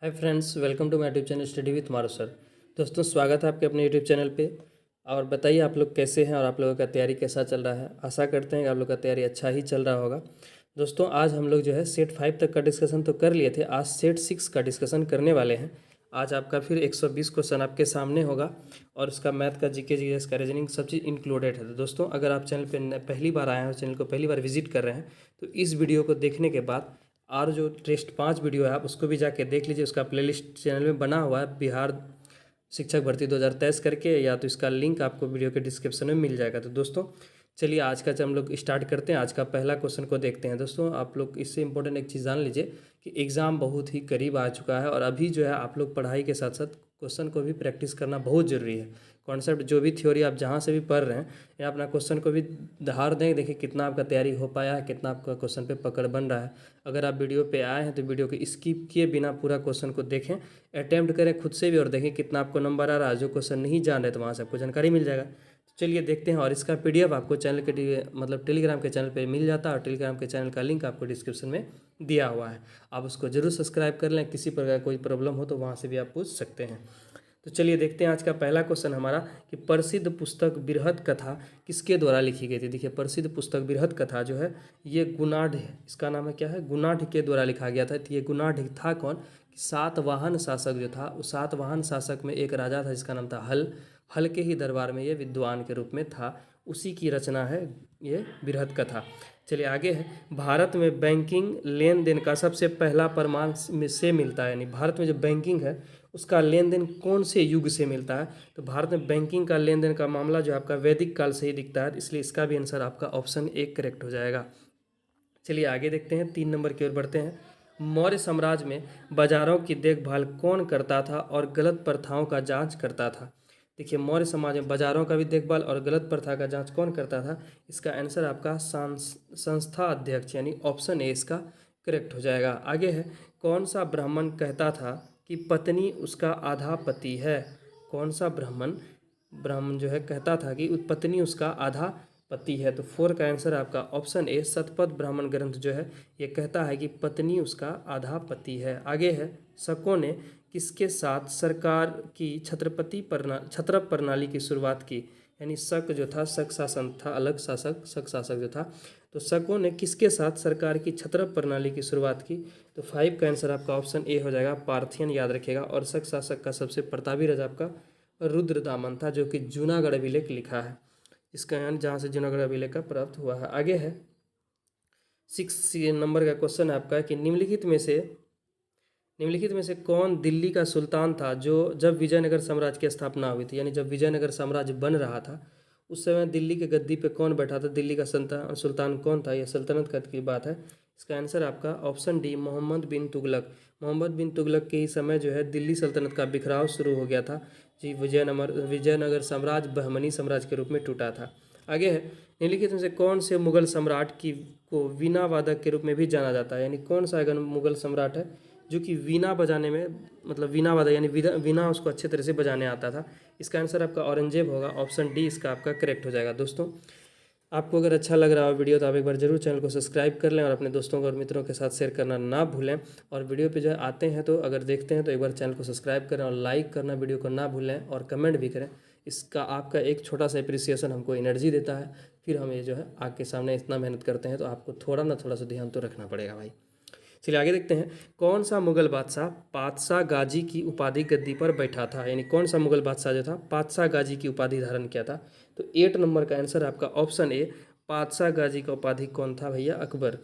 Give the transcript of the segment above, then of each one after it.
Hi friends, welcome to my YouTube channel study with Maru sir. दोस्तों, स्वागत है आपके अपने यूट्यूब चैनल पे। और बताइए आप लोग कैसे हैं और आप लोगों का तैयारी कैसा चल रहा है। आशा करते हैं कि आप लोग का तैयारी अच्छा ही चल रहा होगा। दोस्तों, आज हम लोग जो है सेट 5 तक का डिस्कशन तो कर लिए थे। आज सेट 6 का डिस्कशन करने वाले हैं। आज आपका फिर 120 क्वेश्चन आपके सामने होगा और उसका मैथ का जीके जीएस का रीजनिंग सब चीज़ इंक्लूडेड है। तो दोस्तों, अगर आप चैनल पे पहली बार आए हैं और चैनल को पहली बार विजिट कर रहे हैं तो इस वीडियो को देखने के बाद और जो टेस्ट 5 वीडियो है आप उसको भी जाके देख लीजिए। उसका प्लेलिस्ट चैनल में बना हुआ है, बिहार शिक्षक भर्ती 2023 करके, या तो इसका लिंक आपको वीडियो के डिस्क्रिप्शन में मिल जाएगा। तो दोस्तों, चलिए आज का हम लोग स्टार्ट करते हैं। आज का पहला क्वेश्चन को देखते हैं। दोस्तों, आप लोग इससे इंपॉर्टेंट एक चीज़ जान लीजिए कि एग्ज़ाम बहुत ही करीब आ चुका है और अभी जो है आप लोग पढ़ाई के साथ साथ क्वेश्चन को भी प्रैक्टिस करना बहुत ज़रूरी है। कॉन्सेप्ट जो भी थ्योरी आप जहाँ से भी पढ़ रहे हैं या अपना क्वेश्चन को भी धार दें, देखिए कितना आपका तैयारी हो पाया है, कितना आपका क्वेश्चन पे पकड़ बन रहा है। अगर आप वीडियो पे आए हैं तो वीडियो को स्किप किए बिना पूरा क्वेश्चन को देखें, अटैम्प्ट करें खुद से भी और देखें कितना आपको नंबर आ रहा है। जो क्वेश्चन नहीं जान रहे तो वहाँ से आपको जानकारी मिल जाएगा। तो चलिए देखते हैं। और इसका पीडीएफ आपको चैनल के मतलब टेलीग्राम के चैनल पे मिल जाता है और टेलीग्राम के चैनल का लिंक आपको डिस्क्रिप्शन में दिया हुआ है। आप उसको जरूर सब्सक्राइब कर लें। किसी प्रकार कोई प्रॉब्लम हो तो वहाँ से भी आप पूछ सकते हैं। तो चलिए देखते हैं आज का पहला क्वेश्चन हमारा कि प्रसिद्ध पुस्तक बृहद कथा किसके द्वारा लिखी गई थी। देखिए, प्रसिद्ध पुस्तक बृहद कथा जो है ये गुणाढ़, इसका नाम है क्या है, गुणाढ़ के द्वारा लिखा गया था। तो ये गुणाढ़ था कौन कि सातवाहन शासक जो था, उस सातवाहन शासक में एक राजा था जिसका नाम था हल। हल के ही दरबार में ये विद्वान के रूप में था, उसी की रचना है ये बृहद कथा। चलिए आगे है, भारत में बैंकिंग लेन देन का सबसे पहला प्रमाण से मिलता है, यानी भारत में जो बैंकिंग है उसका लेन देन कौन से युग से मिलता है। तो भारत में बैंकिंग का लेन देन का मामला जो आपका वैदिक काल से ही दिखता है, इसलिए इसका भी आंसर आपका ऑप्शन 1 करेक्ट हो जाएगा। चलिए आगे देखते हैं, 3 नंबर की ओर बढ़ते हैं। मौर्य साम्राज्य में बाजारों की देखभाल कौन करता था और गलत प्रथाओं का जांच करता था। देखिए, मौर्य समाज में बाजारों का भी देखभाल और गलत प्रथा का जांच कौन करता था। इसका आंसर आपका संस्था अध्यक्ष, यानी ऑप्शन ए इसका करेक्ट हो जाएगा। आगे है, कौन सा ब्राह्मण कहता था कि पत्नी उसका आधा पति है। कौन सा ब्राह्मण ब्राह्मण जो है कहता था कि पत्नी उसका आधा पति है। तो 4 का आंसर आपका ऑप्शन ए शतपथ ब्राह्मण ग्रंथ जो है ये कहता है कि पत्नी उसका आधा पति है। आगे है, शकों ने किसके साथ सरकार की छत्रप प्रणाली की शुरुआत की। यानी शक जो था, शक शासन था, अलग शासक, शक शासक जो था। तो शकों ने किसके साथ सरकार की छत्रप प्रणाली की शुरुआत की। तो 5 का आंसर आपका ऑप्शन ए हो जाएगा, पार्थियन याद रखेगा। और शक शासक का सबसे प्रतापी राजा आपका रुद्रदामन था, जो कि जूनागढ़ अभिलेख लिखा है। इसका यानी जहाँ से जूनागढ़ अभिलेख का प्राप्त हुआ है। आगे है, 6 नंबर का क्वेश्चन है आपका कि निम्नलिखित में से कौन दिल्ली का सुल्तान था जो जब विजयनगर साम्राज्य की स्थापना हुई थी। यानी जब विजयनगर साम्राज्य बन रहा था उस समय दिल्ली के गद्दी पे कौन बैठा था, दिल्ली का सुल्तान कौन था। यह सल्तनत का की बात है। इसका आंसर आपका ऑप्शन डी मोहम्मद बिन तुगलक। मोहम्मद बिन तुगलक के ही समय जो है दिल्ली सल्तनत का बिखराव शुरू हो गया था जी। विजयनगर साम्राज्य बहमनी साम्राज्य के रूप में टूटा था। आगे है, निम्नलिखित में से कौन से मुगल सम्राट की को वीणा वादक के रूप में भी जाना जाता है। यानी कौन सा अगर मुगल सम्राट है जो कि वीणा बजाने में, मतलब वीणा वादक यानी वीणा उसको अच्छे तरह से बजाने आता था। इसका आंसर आपका औरंगजेब होगा। ऑप्शन डी इसका आपका करेक्ट हो जाएगा। दोस्तों, आपको अगर अच्छा लग रहा हो वीडियो तो आप एक बार जरूर चैनल को सब्सक्राइब कर लें और अपने दोस्तों और मित्रों के साथ शेयर करना ना भूलें। और वीडियो पे जो आते हैं तो अगर देखते हैं तो एक बार चैनल को सब्सक्राइब करें और लाइक करना वीडियो को ना भूलें और कमेंट भी करें। इसका आपका एक छोटा सा अप्रिसिएशन हमको एनर्जी देता है। फिर हम ये जो है आपके सामने इतना मेहनत करते हैं तो आपको थोड़ा सा ध्यान तो रखना पड़ेगा भाई। चलिए आगे देखते हैं, कौन सा मुगल बादशाह पातशाह गाजी की उपाधि गद्दी पर बैठा था। यानी कौन सा मुगल बादशाह जो था पातशाह गाजी की उपाधि धारण किया था। तो 8 नंबर का आंसर आपका ऑप्शन ए पातशाह गाजी का उपाधि कौन था भैया, अकबर।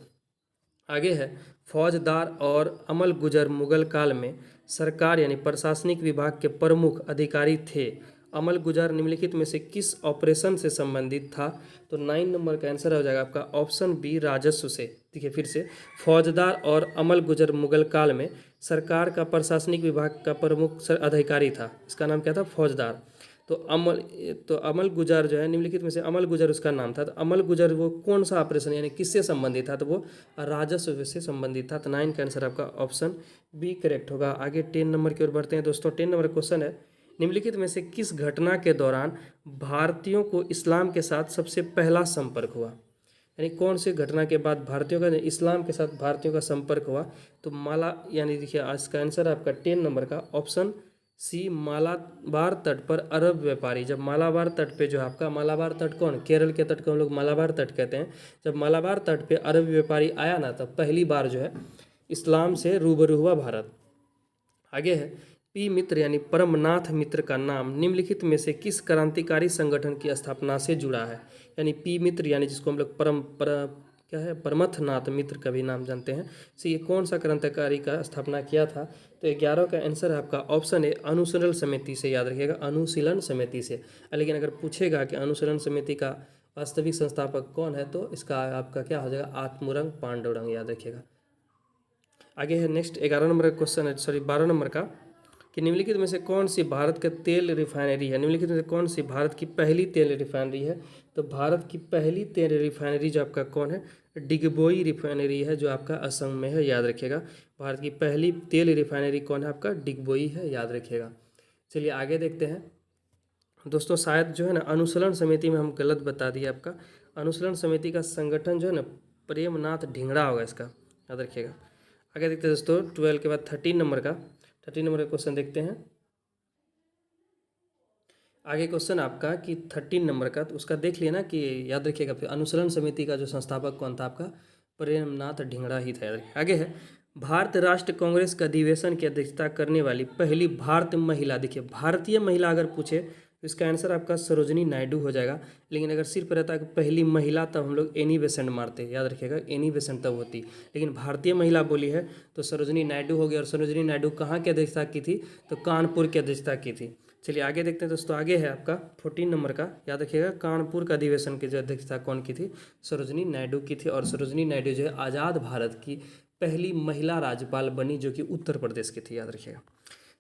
आगे है, फौजदार और अमल गुजर मुगल काल में सरकार यानी प्रशासनिक विभाग के प्रमुख अधिकारी थे। अमल गुजर निम्नलिखित में से किस ऑपरेशन से संबंधित था। तो 9 नंबर का आंसर हो जाएगा आपका ऑप्शन बी राजस्व से। देखिए फिर से, फौजदार और अमल गुजर मुगल काल में सरकार का प्रशासनिक विभाग का प्रमुख अधिकारी था। इसका नाम क्या था, फौजदार। तो अमल गुजर जो है निम्नलिखित में से अमल गुजर उसका नाम था। तो अमल गुजर वो कौन सा ऑपरेशन यानी किससे संबंधित था, तो वो राजस्व से संबंधित था। तो 9 का आंसर आपका ऑप्शन बी करेक्ट होगा। आगे 10 नंबर की ओर बढ़ते हैं दोस्तों। 10 नंबर क्वेश्चन है, निम्नलिखित में से किस घटना के दौरान भारतीयों को इस्लाम के साथ सबसे पहला संपर्क हुआ। यानी कौन सी घटना के बाद भारतीयों का इस्लाम के साथ भारतीयों का संपर्क हुआ? तो माला, यानी देखिए आज का आंसर आपका 10 नंबर का ऑप्शन सी, मालाबार तट पर अरब व्यापारी। जब मालाबार तट पे जो है आपका, मालाबार तट कौन, केरल के तट को हम लोग मालाबार तट कहते हैं। जब मालाबार तट पे अरब व्यापारी आया ना, तब पहली बार जो है इस्लाम से रूबरू हुआ भारत। आगे है, पी मित्र यानी परमनाथ मित्र का नाम निम्नलिखित में से किस क्रांतिकारी संगठन की स्थापना से जुड़ा है? यानी पी मित्र यानी जिसको हम लोग क्या है, परमथनाथ मित्र का भी नाम जानते हैं, से ये कौन सा क्रांतिकारी का स्थापना किया था? तो 11 का आंसर है आपका ऑप्शन है अनुशीलन समिति से। याद रखिएगा, अनुशीलन समिति से। लेकिन अगर पूछेगा कि अनुशीलन समिति का वास्तविक संस्थापक कौन है, तो इसका आपका क्या हो जाएगा, आत्मरंग पांडुरंग। याद रखिएगा। आगे है नेक्स्ट 11 नंबर का क्वेश्चन है, सॉरी 12 नंबर का, कि निम्नलिखित में से कौन सी भारत का तेल रिफाइनरी है? निम्नलिखित में से कौन सी भारत की पहली तेल रिफाइनरी है? तो भारत की पहली तेल रिफाइनरी जो आपका कौन है, डिगबोई रिफाइनरी है, जो आपका असम में है। याद रखिएगा, भारत की पहली तेल रिफाइनरी कौन है आपका, डिगबोई है। याद रखिएगा। चलिए आगे देखते हैं दोस्तों। शायद जो है ना अनुशीलन समिति में हम गलत बता दिए आपका। अनुशीलन समिति का संगठन जो है ना प्रेमनाथ ढिंगड़ा होगा इसका। याद रखिएगा। आगे देखते हैं दोस्तों 12 के बाद 13 नंबर का क्वेश्चन देखते हैं। आगे क्वेश्चन आपका कि 13 नंबर का, तो उसका देख लिया ना कि याद रखिएगा, फिर अनुशीलन समिति का जो संस्थापक कौन था आपका, प्रेमनाथ ढिंगड़ा ही था। आगे है, भारत राष्ट्र कांग्रेस का अधिवेशन की अध्यक्षता करने वाली पहली भारतीय महिला। देखिए भारतीय महिला अगर पूछे तो इसका आंसर आपका सरोजनी नायडू हो जाएगा। लेकिन अगर सिर्फ रहता कि पहली महिला, तब हम लोग एनी बेसेंट मारते। याद रखिएगा, एनी बेसेंट तब होती। लेकिन भारतीय महिला बोली है तो सरोजनी नायडू हो गई। और सरोजनी नायडू कहाँ की अध्यक्षता की थी? तो कानपुर की अध्यक्षता की थी। चलिए आगे देखते हैं दोस्तों। आगे है आपका 14 नंबर का। याद रखिएगा, कानपुर का अधिवेशन की जो अध्यक्षता कौन की थी? सरोजनी नायडू की थी। और सरोजनी नायडू जो है आज़ाद भारत की पहली महिला राज्यपाल बनी, जो कि उत्तर प्रदेश की थी। याद रखिएगा।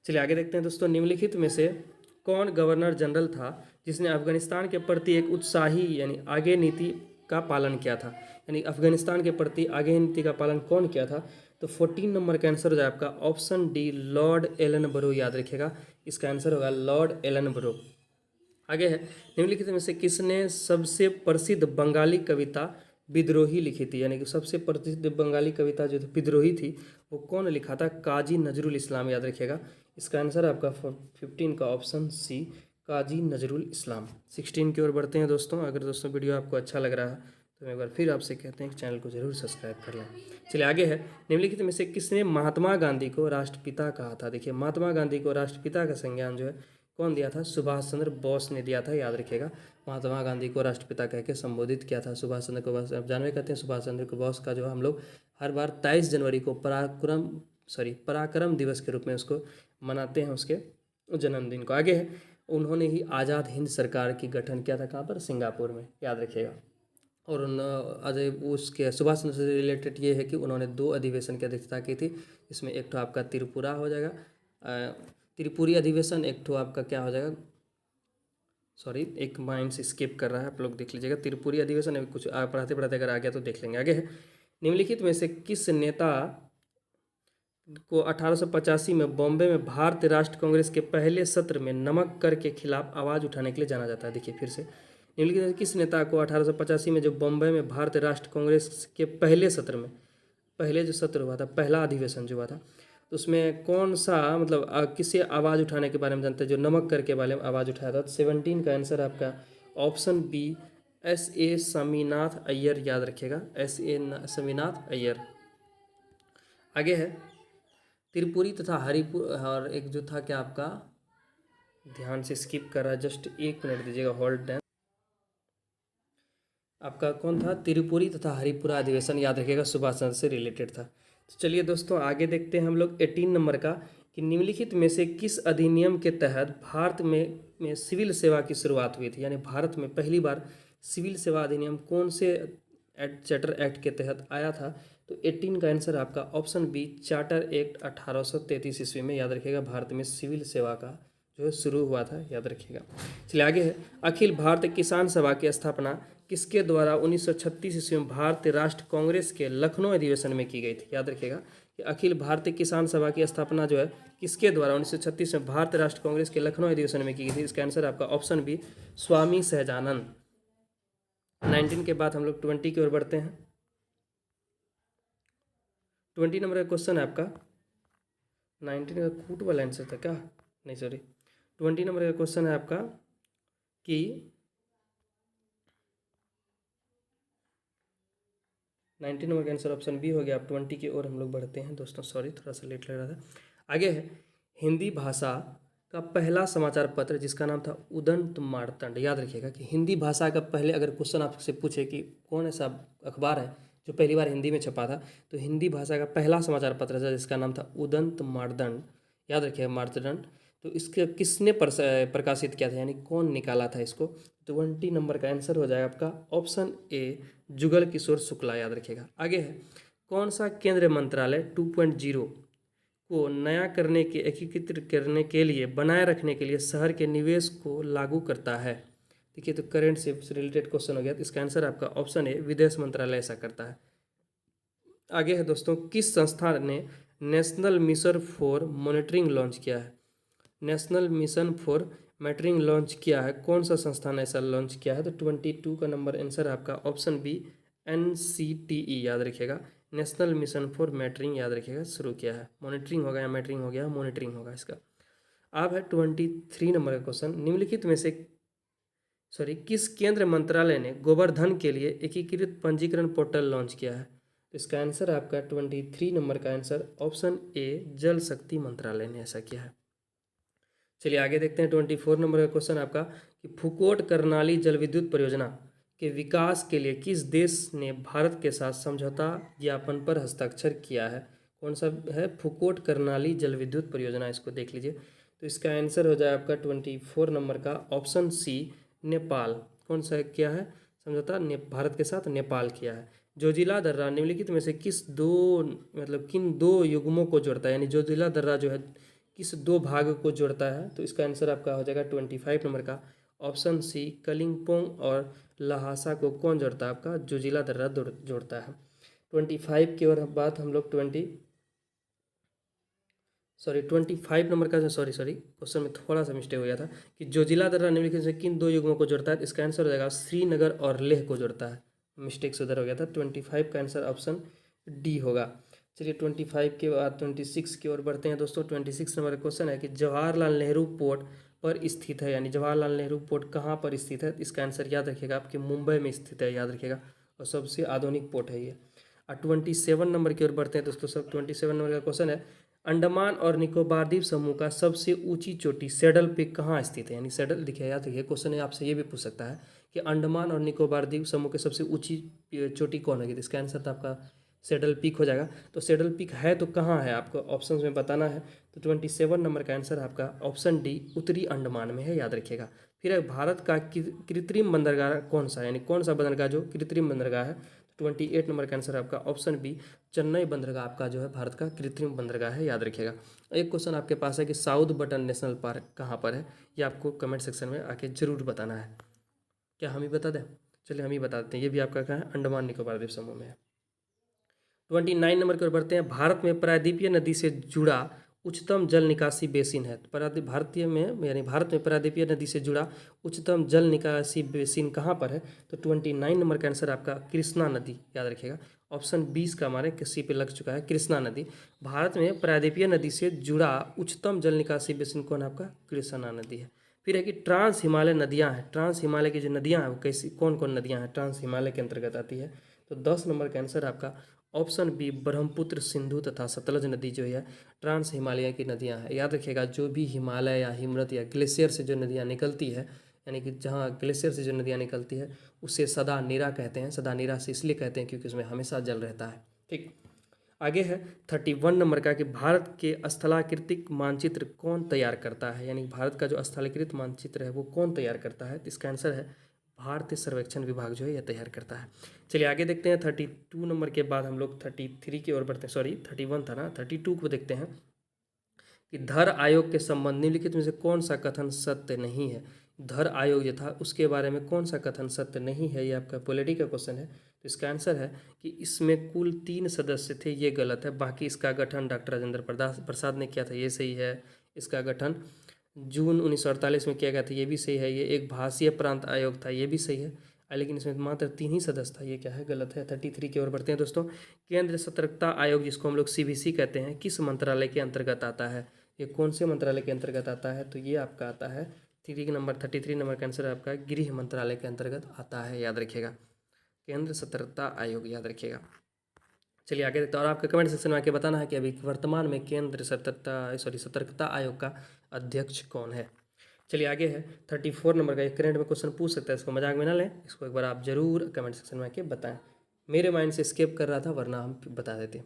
चलिए आगे देखते हैं दोस्तों। निम्नलिखित में से कौन गवर्नर जनरल था जिसने अफगानिस्तान के प्रति एक उत्साही यानी आगे नीति का पालन किया था? यानी अफगानिस्तान के प्रति आगे नीति का पालन कौन किया था? तो 14 नंबर का आंसर हो जाए आपका ऑप्शन डी, लॉर्ड एलन बरो। याद रखिएगा, इसका आंसर होगा लॉर्ड एलन बरो। आगे है, निम्नलिखित में से किसने सबसे प्रसिद्ध बंगाली कविता विद्रोही लिखी थी? यानी कि सबसे प्रसिद्ध बंगाली कविता जो विद्रोही थी वो कौन लिखा था? काजी नजरुल इस्लाम। याद रखिएगा, इसका आंसर आपका 15 का ऑप्शन सी, काजी नजरुल इस्लाम। 16 की ओर बढ़ते हैं दोस्तों। अगर दोस्तों वीडियो आपको अच्छा लग रहा है तो एक बार फिर आपसे कहते हैं कि चैनल को जरूर सब्सक्राइब कर लें। चलिए आगे है, निम्नलिखित में से किसने महात्मा गांधी को राष्ट्रपिता कहा था? देखिए महात्मा गांधी को राष्ट्रपिता का संज्ञान जो है कौन दिया था? सुभाष चंद्र बोस ने दिया था। याद रखिएगा, महात्मा गांधी को राष्ट्रपिता कह के संबोधित किया था सुभाष चंद्र को बोस। आप जानवे करते हैं सुभाष चंद्र को बोस का जो हम लोग हर बार 23 जनवरी को पराक्रम दिवस के रूप में उसको मनाते हैं, उसके जन्मदिन को। आगे है, उन्होंने ही आज़ाद हिंद सरकार की गठन किया था। कहाँ पर? सिंगापुर में। याद रखिएगा। और अजय उसके सुभाष चंद्र से रिलेटेड ये है कि उन्होंने 2 अधिवेशन की अध्यक्षता की थी। इसमें एक तो आपका त्रिपुरा हो जाएगा, त्रिपुरी अधिवेशन। एक तो आपका क्या हो जाएगा, सॉरी एक माइंड से स्किप कर रहा है, आप लोग देख लीजिएगा। त्रिपुरी अधिवेशन अभी कुछ पढ़ाते पढ़ाते अगर आ गया तो देख लेंगे। आगे है, निम्नलिखित में से किस नेता को 1885 में बॉम्बे में भारतीय राष्ट्र कांग्रेस के पहले सत्र में नमक कर के खिलाफ आवाज़ उठाने के लिए जाना जाता है? देखिए फिर से, निम्नलिखित में किस नेता को 1885 में जो बॉम्बे में भारतीय राष्ट्र कांग्रेस के पहले सत्र में, पहले जो सत्र हुआ था, पहला अधिवेशन जो हुआ था, तो उसमें कौन सा मतलब किसे आवाज़ उठाने के बारे में जानते हैं, जो नमक कर के बारे में आवाज़ उठाया था? 17 का आंसर आपका option B, S.A. Swaminath Iyer. याद रखिएगा, S.A. स्वामीनाथ अय्यर। आगे है, त्रिपुरी तथा हरिपुर, और एक जो था क्या आपका, ध्यान से स्किप कर रहा है, जस्ट 1 मिनट दीजिएगा, होल्ड डन। आपका कौन था? त्रिपुरी तथा हरिपुरा अधिवेशन। याद रखिएगा, सुभाष चंद्र से रिलेटेड था। तो चलिए दोस्तों आगे देखते हैं हम लोग 18 नंबर का, कि निम्नलिखित में से किस अधिनियम के तहत भारत में सिविल सेवा की शुरुआत हुई थी? यानी भारत में पहली बार सिविल सेवा अधिनियम कौन से चार्टर एक्ट के तहत आया था? तो 18 का आंसर आपका ऑप्शन बी, चार्टर एक्ट 1833 ईस्वी में। याद रखिएगा, भारत में सिविल सेवा का जो है शुरू हुआ था। याद रखिएगा। चलिए आगे है, अखिल भारतीय किसान सभा की स्थापना किसके द्वारा 1936 ईस्वी में भारतीय राष्ट्र कांग्रेस के लखनऊ अधिवेशन में की गई थी? याद रखिएगा कि अखिल भारतीय किसान सभा की स्थापना जो है किसके द्वारा 1936 में भारतीय राष्ट्र कांग्रेस के लखनऊ अधिवेशन में की गई थी? इसका आंसर आपका ऑप्शन बी, स्वामी सहजानंद। 19 के बाद हम लोग 20 की ओर बढ़ते हैं। 20 नंबर का क्वेश्चन है आपका, 19 का कूट वाला आंसर था क्या, नहीं सॉरी, 20 नंबर का क्वेश्चन है आपका कि 19 नंबर का आंसर ऑप्शन बी हो गया। आप 20 की ओर हम लोग बढ़ते हैं दोस्तों, सॉरी थोड़ा सा लेट लग रहा था। आगे है हिंदी भाषा का पहला समाचार पत्र जिसका नाम था उदंत मार्तंड। याद रखिएगा कि हिंदी भाषा का पहले अगर क्वेश्चन आपसे पूछे कि कौन ऐसा अखबार है जो पहली बार हिंदी में छपा था, तो हिंदी भाषा का पहला समाचार पत्र था जिसका नाम था उदंत मार्तंड। याद रखिएगा मार्तंड। तो इसके किसने प्रकाशित किया था, यानी कौन निकाला था इसको। 20 नंबर का आंसर हो जाएगा आपका ऑप्शन ए जुगल किशोर शुक्ला। याद रखिएगा। आगे है कौन सा केंद्रीय मंत्रालय 2.0 को नया करने के एकीकृत करने के लिए बनाए रखने के लिए शहर के निवेश को लागू करता है। देखिए तो करंट से रिलेटेड क्वेश्चन हो गया, तो इसका आंसर आपका ऑप्शन ए विदेश मंत्रालय ऐसा करता है। आगे है दोस्तों किस संस्था ने national mission for monitoring launch किया है। National mission for monitoring launch किया है, कौन सा संस्थान ऐसा लॉन्च किया है। तो 22 का नंबर आंसर आपका ऑप्शन बी NCTE। याद रखिएगा नेशनल मिशन फॉर मॉनिटरिंग, याद रखिएगा शुरू किया है। मॉनिटरिंग होगा या मैटरिंग हो गया, मॉनिटरिंग होगा इसका। अब है 23 नंबर का क्वेश्चन, निम्नलिखित में से किस केंद्र मंत्रालय ने गोवर्धन के लिए एकीकृत पंजीकरण पोर्टल लॉन्च किया है। तो इसका आंसर आपका 23 नंबर का आंसर ऑप्शन ए जल शक्ति मंत्रालय ने ऐसा किया है। चलिए आगे देखते हैं 24 नंबर का क्वेश्चन आपका कि फूकोट कर्नाली जल विद्युत परियोजना के विकास के लिए किस देश ने भारत के साथ समझौता ज्ञापन पर हस्ताक्षर किया है। कौन सा है फूकोट कर्नाली जल विद्युत परियोजना, इसको देख लीजिए। तो इसका आंसर हो जाए आपका 24 नंबर का ऑप्शन सी नेपाल। कौन सा किया है समझौता, भारत के साथ नेपाल किया है। जोजिला दर्रा निम्नलिखित में से किस दो किन दो युग्मों को जोड़ता है, यानी जोजिला दर्रा जो है किस दो भाग को जोड़ता है। तो इसका आंसर आपका हो जाएगा 25 नंबर का ऑप्शन सी कलिम्पोंग और लहासा को कौन जोड़ता है, आपका जोजिला दर्रा जोड़ता है। 25 की ओर बात हम लोग 25 नंबर का सॉरी क्वेश्चन में थोड़ा सा मिस्टेक हो गया था कि जोजिला दर्रा निम्नलिखित से किन दो युग्मों को जोड़ता है। इसका आंसर हो जाएगा श्रीनगर और लेह को जोड़ता है, मिस्टेक से उधर हो गया था। 25 का आंसर ऑप्शन डी होगा। चलिए 25 के बाद 26 की ओर बढ़ते हैं दोस्तों। 26 नंबर का क्वेश्चन है कि जवाहरलाल नेहरू पोर्ट पर स्थित है, यानी जवाहरलाल नेहरू पोर्ट कहाँ पर स्थित है। इसका आंसर याद रखिएगा आपके मुंबई में स्थित है, याद रखिएगा, और सबसे आधुनिक पोर्ट है ये। और 27 नंबर की ओर बढ़ते हैं दोस्तों। 27 नंबर का क्वेश्चन है अंडमान और निकोबार द्वीप समूह का सबसे ऊंची चोटी सैडल पिक कहाँ स्थित है, यानी सैडल देखिए, याद रखिए क्वेश्चन है आपसे ये भी पूछ सकता है कि अंडमान और निकोबार द्वीप समूह की सबसे ऊंची चोटी कौन होगी। तो इसका आंसर तो आपका सैडल पीक हो जाएगा। तो सैडल पीक है तो कहाँ है, आपको ऑप्शन में बताना है। तो 27 नंबर का आंसर आपका ऑप्शन डी उत्तरी अंडमान में है, याद रखिएगा। फिर है भारत का कृत्रिम बंदरगाह कौन सा है, यानी कौन सा बंदरगाह जो कृत्रिम बंदरगाह है। 28 नंबर का आंसर आपका ऑप्शन बी चेन्नई बंदरगाह आपका जो है भारत का कृत्रिम बंदरगाह है, याद रखिएगा। एक क्वेश्चन आपके पास है कि साउथ बटन नेशनल पार्क कहाँ पर है, ये आपको कमेंट सेक्शन में आके जरूर बताना है। क्या हम ही बता दें, चलिए हम ही बता देते हैं। ये भी आपका क्या है अंडमान निकोबार द्वीप समूह में है। 29 नंबर की ओर बढ़ते हैं। भारत में प्रायद्वीपीय नदी से जुड़ा उच्चतम जल निकासी बेसिन है। भारतीय में यानी भारत में प्रायद्वीपीय नदी से जुड़ा उच्चतम जल निकासी बेसिन कहाँ पर है। तो 29 नंबर का आंसर आपका कृष्णा नदी, याद रखिएगा। ऑप्शन 20 का हमारे किसी पे लग चुका है, कृष्णा नदी। भारत में प्रायद्वीपीय नदी से जुड़ा उच्चतम जल निकासी बेसिन कौन है, आपका कृष्णा नदी है। फिर है कि ट्रांस हिमालय नदियाँ हैं, ट्रांस हिमालय की जो नदियाँ हैं वो कैसी कौन कौन नदियाँ हैं ट्रांस हिमालय के अंतर्गत आती है। तो 10 नंबर का आंसर आपका ऑप्शन बी ब्रह्मपुत्र सिंधु तथा सतलज नदी जो है ट्रांस हिमालय की नदियां हैं। याद रखिएगा जो भी हिमालय या हिमरत या ग्लेशियर से जो नदियां निकलती है, यानी कि जहाँ ग्लेशियर से जो नदियां निकलती है उसे सदा नीरा कहते हैं। सदा नीरा से इसलिए कहते हैं क्योंकि उसमें हमेशा जल रहता है। ठीक, आगे है 31 नंबर का कि भारत के स्थलाकृतिक मानचित्र कौन तैयार करता है, यानी भारत का जो स्थलाकृत मानचित्र है वो कौन तैयार करता है। तो इसका आंसर है भारतीय सर्वेक्षण विभाग जो है यह तैयार करता है। चलिए आगे देखते हैं 32 नंबर के बाद हम लोग 33 की ओर बढ़ते हैं, सॉरी 31 था ना, 32 को देखते हैं कि धर आयोग के संबंध निम्नलिखित में से कौन सा कथन सत्य नहीं है। धर आयोग जो था उसके बारे में कौन सा कथन सत्य नहीं है, ये आपका पॉलिटी का क्वेश्चन है। तो इसका आंसर है कि इसमें कुल 3 सदस्य थे, ये गलत है। बाकी इसका गठन डॉक्टर राजेंद्र प्रसाद ने किया था, ये सही है। इसका गठन जून 1948 में किया गया था, ये भी सही है। ये एक भाषीय प्रांत आयोग था, ये भी सही है। लेकिन इसमें मात्र 3 ही सदस्य था, ये क्या है, गलत है। 33 की ओर बढ़ते हैं दोस्तों। केंद्र सतर्कता आयोग, जिसको हम लोग CBC कहते हैं, किस मंत्रालय के अंतर्गत आता है? ये कौन से मंत्रालय के अंतर्गत आता है? तो ये आपका आता है 33 नंबर का आंसर आपका गृह मंत्रालय के अंतर्गत आता है, याद रखिएगा। केंद्र सतर्कता आयोग, याद रखिएगा। चलिए आगे देखते हैं। और आपके कमेंट सेक्शन में आके बताना है कि अभी वर्तमान में केंद्र सतर्कता आयोग का अध्यक्ष कौन है। चलिए आगे है 34 नंबर का, एक करंट में क्वेश्चन पूछ सकता है, इसको मजाक में ना लें, इसको एक बार आप जरूर कमेंट सेक्शन में आके बताएं। मेरे माइंड से स्किप कर रहा था, वरना हम बता देते।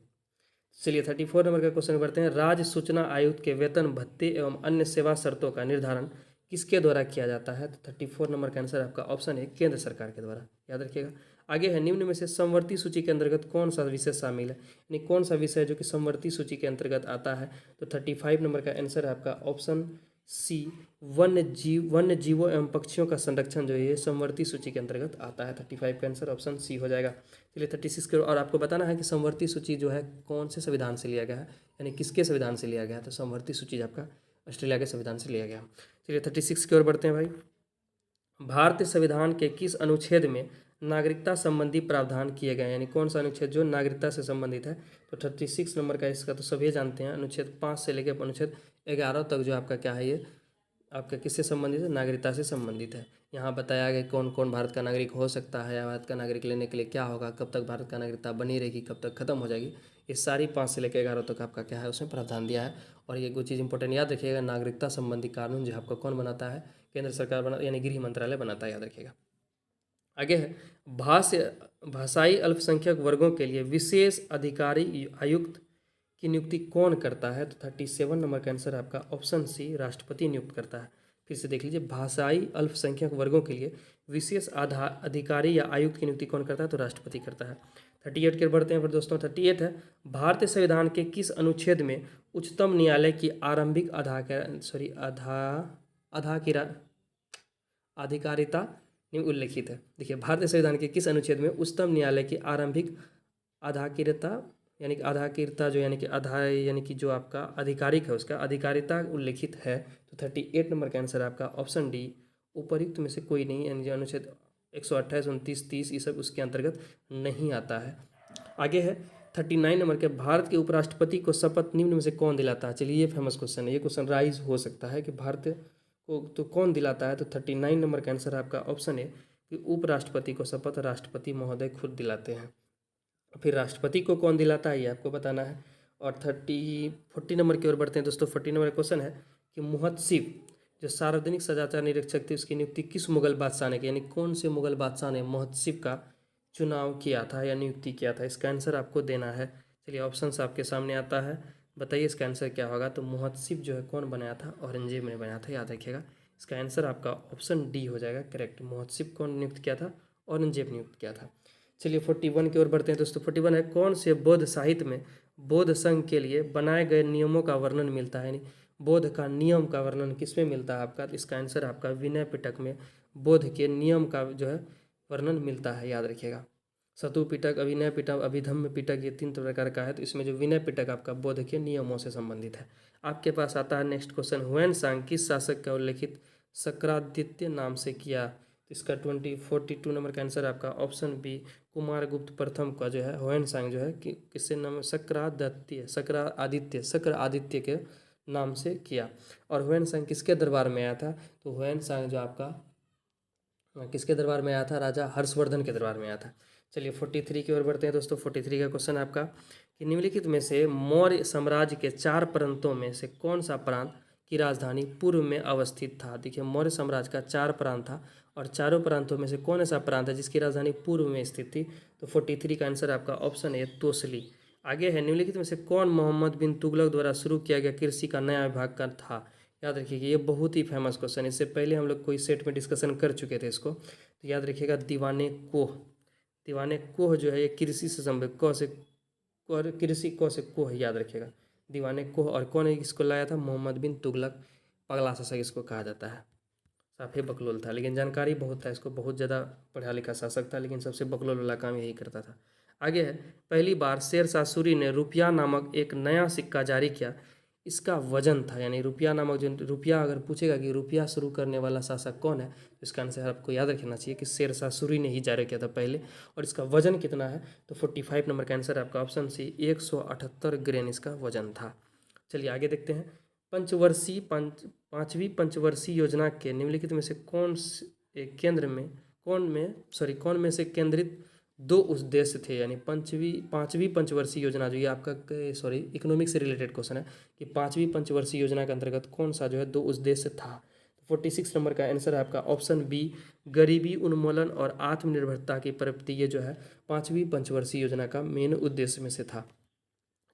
चलिए 34 नंबर का क्वेश्चन बढ़ते हैं। राज्य सूचना आयुक्त के वेतन भत्ते एवं अन्य सेवा शर्तों का निर्धारण किसके द्वारा किया जाता है? तो 34 नंबर का आंसर आपका ऑप्शन है केंद्र सरकार के द्वारा, याद रखिएगा। आगे है निम्न में से समवर्ती सूची के अंतर्गत कौन सा विषय शामिल है, यानी कौन सा विषय जो कि समवर्ती सूची के अंतर्गत आता है? तो 35 नंबर का आंसर है आपका ऑप्शन सी, वन्य जीवों एवं पक्षियों का संरक्षण जो है ये समवर्ती सूची के अंतर्गत आता है। 35 का आंसर ऑप्शन सी हो जाएगा। चलिए 36 के, और आपको बताना है कि समवर्ती सूची जो है कौन से संविधान से लिया गया है, यानी किसके संविधान से लिया गया है? तो समवर्ती सूची आपका ऑस्ट्रेलिया के संविधान से लिया गया। चलिए 36 की ओर बढ़ते हैं भाई। भारतीय संविधान के किस अनुच्छेद में नागरिकता संबंधी प्रावधान किए गए, यानी कौन सा अनुच्छेद जो नागरिकता से संबंधित है? तो 36 नंबर का, इसका तो सभी जानते हैं, अनुच्छेद 5 से लेकर अनुच्छेद 11 तक जो आपका क्या है, ये आपका किससे संबंधित है? नागरिकता से संबंधित है। यहाँ बताया गया कौन कौन भारत का नागरिक हो सकता है, या भारत का नागरिक लेने के लिए क्या होगा, कब तक भारत का नागरिकता बनी रहेगी, कब तक खत्म हो जाएगी, ये सारी 5 से लेकर 11 तक आपका क्या है, उसमें प्रावधान दिया है। और ये कुछ चीज़ इंपॉर्टेंट याद रखिएगा, नागरिकता संबंधी कानून जो आपका कौन बनाता है? केंद्र सरकार बना, यानी गृह मंत्रालय बनाता है, याद रखिएगा। आगे है भाषाई अल्पसंख्यक वर्गों के लिए विशेष अधिकारी आयुक्त की नियुक्ति कौन करता है? तो 37 नंबर का आंसर आपका ऑप्शन सी, राष्ट्रपति नियुक्त करता है। फिर से देख लीजिए, भाषाई अल्पसंख्यक वर्गों के लिए विशेष अधिकारी या आयुक्त की नियुक्ति कौन करता है? तो राष्ट्रपति करता है। 38 के बढ़ते हैं फिर दोस्तों। 38 है, भारतीय संविधान के किस अनुच्छेद में उच्चतम न्यायालय की आरंभिक आधिकारिता उल्लेखित है? देखिए, भारतीय संविधान के किस अनुच्छेद में उच्चतम न्यायालय की आरंभिक आधाकिरता, यानी कि आधाकिरता जो यानी कि जो आपका आधिकारिक है उसका अधिकारिता उल्लेखित है? तो 38 नंबर का आंसर आपका ऑप्शन डी, उपर्युक्त में से कोई नहीं, यानी जो अनुच्छेद 128, 29, 30 ये सब उसके अंतर्गत नहीं आता है। आगे है 39 नंबर के, भारत के उपराष्ट्रपति को शपथ निम्न में से कौन दिलाता है? चलिए ये फेमस क्वेश्चन है, ये क्वेश्चन राइज हो सकता है कि भारत को तो कौन दिलाता है? तो 39 नंबर का आंसर आपका ऑप्शन है कि उपराष्ट्रपति को शपथ राष्ट्रपति महोदय खुद दिलाते हैं। फिर राष्ट्रपति को कौन दिलाता है, ये आपको बताना है। और 40 नंबर की ओर बढ़ते हैं दोस्तों। 40 नंबर क्वेश्चन है कि मुहतसिब जो सार्वजनिक सदाचार निरीक्षक थे, उसकी नियुक्ति किस मुगल बादशाह ने की, यानी कौन से मुगल बादशाह ने मुहतसिब का चुनाव किया था या नियुक्ति किया था? इसका आंसर आपको देना है। चलिए ऑप्शंस आपके सामने आता है, बताइए इसका आंसर क्या होगा। तो मुहतसिब जो है कौन बनाया था? औरंगजेब ने बनाया था, याद रखिएगा। इसका आंसर आपका ऑप्शन डी हो जाएगा करेक्ट। मुहतसिब कौन नियुक्त किया था? औरंगजेब नियुक्त किया था। चलिए 41 की ओर बढ़ते हैं दोस्तों। 41 है, कौन से बौद्ध साहित्य में बौद्ध संघ के लिए बनाए गए नियमों का वर्णन मिलता है, यानी बौद्ध का नियम का वर्णन किसमें मिलता है आपका? इसका आंसर आपका विनय पिटक में बौद्ध के नियम का जो है वर्णन मिलता है, याद रखिएगा। सतु पिटक, अभिनय पिटक, अभिधम्म पिटक, ये 3 प्रकार का है। तो इसमें जो विनय पिटक आपका बौद्ध के नियमों से संबंधित है। आपके पास आता है नेक्स्ट क्वेश्चन, हुएन सांग किस शासक का उल्लेखित शक्रादित्य नाम से किया? इसका 42 नंबर का आंसर आपका ऑप्शन बी, कुमारगुप्त प्रथम का जो है हुएन सांग जो है कि किससे नाम? शक्र आदित्य के नाम से किया। और हुएन सांग किसके दरबार में आया था? तो हुएन सांग जो आपका किसके दरबार में आया था? राजा हर्षवर्धन के दरबार में आया था। चलिए 43 की ओर बढ़ते हैं दोस्तों। 43 का क्वेश्चन आपका कि निम्नलिखित में से मौर्य साम्राज्य के 4 प्रांतों में से कौन सा प्रांत की राजधानी पूर्व में अवस्थित था? देखिए, मौर्य साम्राज्य का 4 प्रांत था, और चारों प्रांतों में से कौन ऐसा प्रांत है जिसकी राजधानी पूर्व में स्थित थी? तो 43 का आंसर आपका ऑप्शन है तोसली। आगे है, निम्नलिखित में से कौन मोहम्मद बिन तुगलक द्वारा शुरू किया गया कृषि का नया विभाग का था? याद रखिएगा, ये बहुत ही फेमस क्वेश्चन, इससे पहले हम लोग कोई सेट में डिस्कशन कर चुके थे इसको। तो याद रखिएगा, दीवाने कोह जो है ये कृषि से संबंधित, कृषि क से कोह, याद रखिएगा दीवाने कोह। और कौन है इसको लाया था? मोहम्मद बिन तुगलक, पगला शासक इसको कहा जाता है। काफ़ी बकलोल था, लेकिन जानकारी बहुत था, इसको बहुत ज़्यादा पढ़ा लिखा शासक था, लेकिन सबसे बकलोल वाला काम यही करता था। आगे है, पहली बार शेर शाह सूरी ने रुपया नामक एक नया सिक्का जारी किया, इसका वजन था। यानी रुपया नामक जो रुपया, अगर पूछेगा कि रुपया शुरू करने वाला शासक कौन है, तो इसका आंसर आपको याद रखना चाहिए कि शेरशाह सूरी ने ही जारी किया था पहले। और इसका वजन कितना है, तो 45 नंबर का आंसर है आपका ऑप्शन सी, 178 ग्रेन इसका वजन था। चलिए आगे देखते हैं। पांचवी पंचवर्षीय योजना के निम्नलिखित में से कौन में से केंद्रित दो उद्देश्य थे। यानी पांचवी पंचवर्षीय योजना जो ये आपका इकोनॉमिक से रिलेटेड क्वेश्चन है कि पांचवी पंचवर्षीय योजना के अंतर्गत कौन सा जो है दो उद्देश्य था। 46 नंबर का आंसर है आपका ऑप्शन बी, गरीबी उन्मूलन और आत्मनिर्भरता की प्राप्ति। ये जो है पांचवी पंचवर्षीय योजना का मेन उद्देश्य में से था।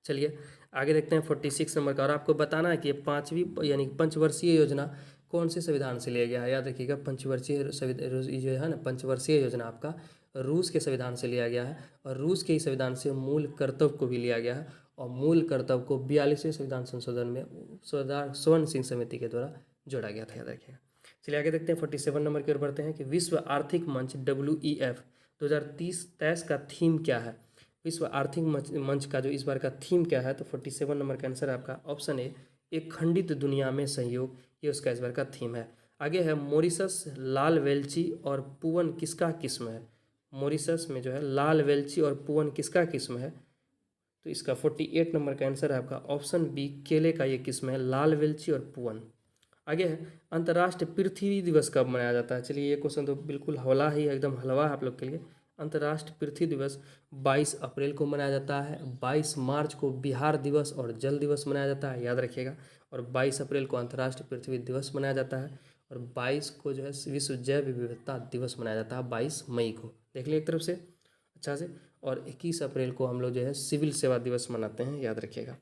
चलिए आगे देखते हैं 46 नंबर का। और आपको बताना है कि पांचवी यानी पंचवर्षीय योजना कौन से संविधान से लिया गया है। याद रखिएगा, पंचवर्षीय जो है ना, पंचवर्षीय योजना आपका रूस के संविधान से लिया गया है। और रूस के ही संविधान से मूल कर्तव्य को भी लिया गया है। और मूल कर्तव्य को 42वें संविधान संशोधन में सरदार स्वर्ण सिंह समिति के द्वारा जोड़ा गया था। याद रखिएगा। चलिए आगे देखते हैं 47 नंबर की ओर बढ़ते हैं कि विश्व आर्थिक मंच WEF 2023 का थीम क्या है। विश्व आर्थिक मंच का जो इस बार का थीम क्या है, तो 47 नंबर का आंसर है आपका ऑप्शन ए, एक खंडित दुनिया में सहयोग। ये उसका इस बार का थीम है। आगे है मॉरिशस, लाल वेलची और पुअन किसका किस्म है। मॉरिशस में जो है लाल वेलची और पुअन किसका किस्म है, तो इसका 48 नंबर का आंसर है आपका ऑप्शन बी, केले का ये किस्म है, लाल वेलची और पुअन। आगे है अंतर्राष्ट्रीय पृथ्वी दिवस कब मनाया जाता है। चलिए ये क्वेश्चन तो बिल्कुल हौला ही एकदम हलवा है आप लोग के लिए। अंतर्राष्ट्रीय पृथ्वी दिवस 22 अप्रैल को मनाया जाता है। 22 मार्च को बिहार दिवस और जल दिवस मनाया जाता है, याद रखिएगा। और 22 अप्रैल को अंतर्राष्ट्रीय पृथ्वी दिवस मनाया जाता है। और 22 को जो है विश्व जैव विविधता दिवस मनाया जाता है, 22 मई को। देख लिया एक तरफ से अच्छा से। और 21 अप्रैल को हम लोग जो है सिविल सेवा दिवस मनाते हैं, याद रखिएगा।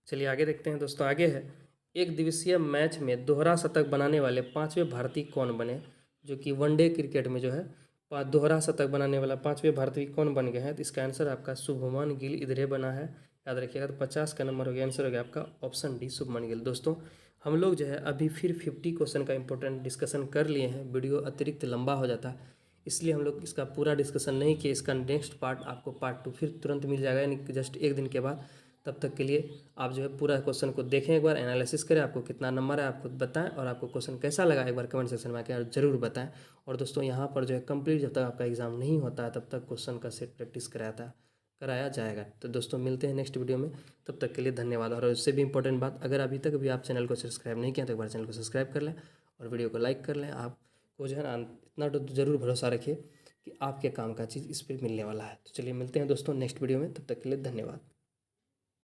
चलिए आगे देखते हैं दोस्तों। आगे है एक दिवसीय मैच में दोहरा शतक बनाने वाले पांचवें भारतीय कौन बने। जो कि वनडे क्रिकेट में जो है दोहरा शतक बनाने वाला पांचवें भारतीय कौन बन गए हैं, तो इसका आंसर आपका शुभमन गिल इधरे बना है, याद रखिएगा। तो 50 का नंबर हो गया, आंसर हो गया आपका ऑप्शन डी, शुभमन गिल। दोस्तों हम लोग जो है अभी फिर 50 क्वेश्चन का इंपॉर्टेंट डिस्कशन कर लिए हैं। वीडियो अतिरिक्त लंबा हो जाता है, इसलिए हम लोग इसका पूरा डिस्कशन नहीं किए। इसका नेक्स्ट पार्ट आपको पार्ट 2 फिर तुरंत मिल जाएगा, यानी कि जस्ट एक दिन के बाद। तब तक के लिए आप जो है पूरा क्वेश्चन को देखें, एक बार एनालिसिस करें, आपको कितना नंबर है आप खुद बताएं। और आपको क्वेश्चन कैसा लगा एक बार कमेंट सेक्शन में आकर जरूर बताएं। और दोस्तों यहाँ पर जो है कंप्लीट जब तक आपका एग्जाम नहीं होता है तब तक क्वेश्चन का सेट प्रैक्टिस कराया जाएगा। तो दोस्तों मिलते हैं नेक्स्ट वीडियो में, तब तक के लिए धन्यवाद। और उससे भी इंपॉर्टेंट बात, अगर अभी तक भी आप चैनल को सब्सक्राइब नहीं किया तो एक बार चैनल को सब्सक्राइब कर लें और वीडियो को लाइक कर लें। आपको जो है ना इतना तो ज़रूर भरोसा रखिए कि आपके काम का चीज़ इस पर मिलने वाला है। तो चलिए मिलते हैं दोस्तों नेक्स्ट वीडियो में, तब तक के लिए धन्यवाद।